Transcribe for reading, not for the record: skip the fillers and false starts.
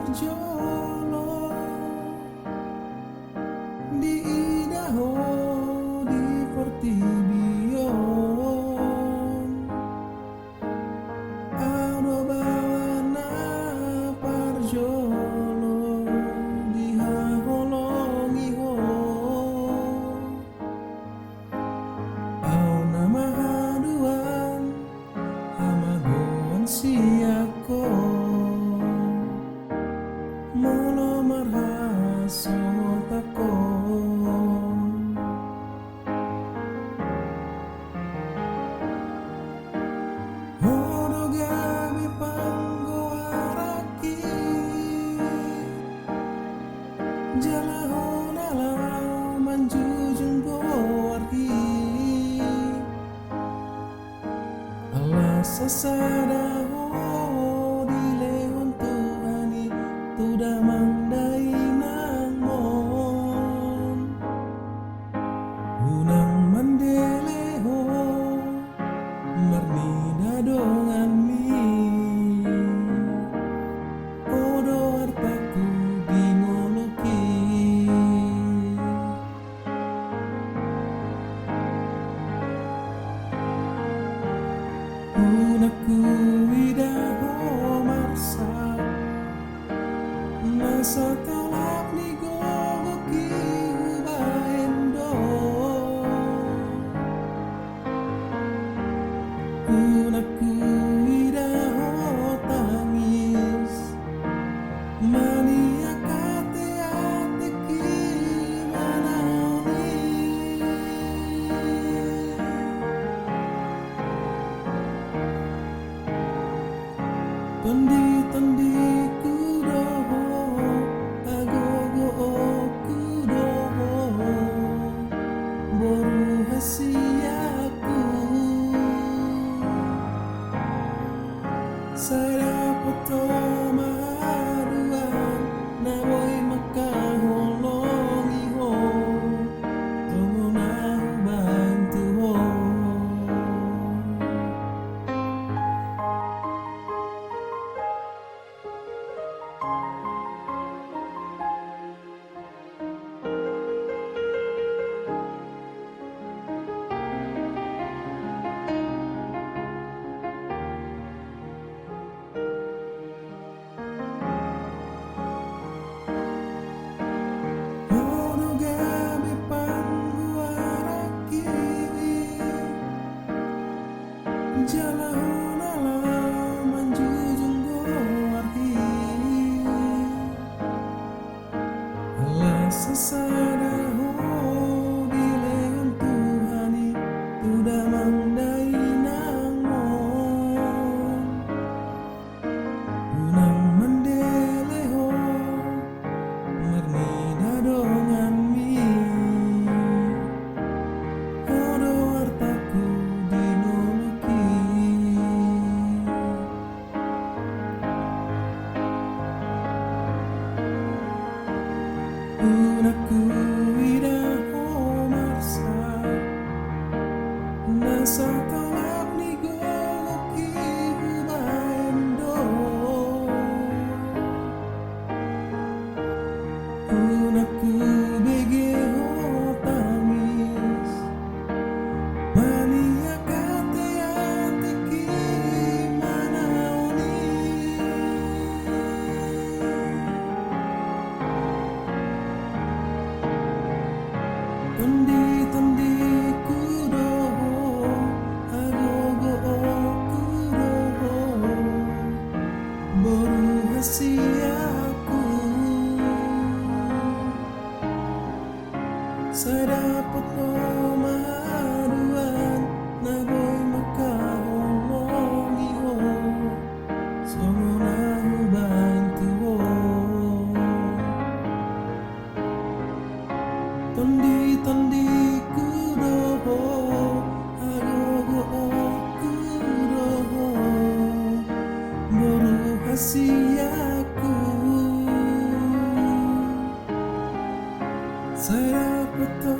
parjolo di Idaho di Portibion Ado bawana parjolo di Haholongiho Au nama haduan hamagoan siako Molo marhaso tako Hodo gabi panggoaraki Jalahonala manjujung goarhi Allah sasada di lehon Tuhani tuda mangdai nangmon Unang mandeleho marni dadongan mi Odo hartaku dingoloki Unaku Idaho marsa Nasa tolak ni gogoki hubaendo Unaku Idaho tangis Mania kate ateki manaoni Tondi kudoho agogo kudoho boru hasiaku Saya poto maharuan naboy makaholongiho Tungo na bantuho Hodo gabi pangguaraki Jalahonala manjujung goarhi Allah sasada di lehon Tuhani tuda mangdai nangmon Unang mandeleho marni dadongan mi Odo hartaku dinoloki Unaku Idaho marsa Nasa tolak ni gogoki hubaendo Unaku begeho tangis Mania kate ateki manaoni Tondi kudoho agogo kudoho boru hasiaku Sadapot no maharuan naboy makaholongiho Songo na hubantuho Tondi kudoho agogo kudoho boru hasiaku Saya poto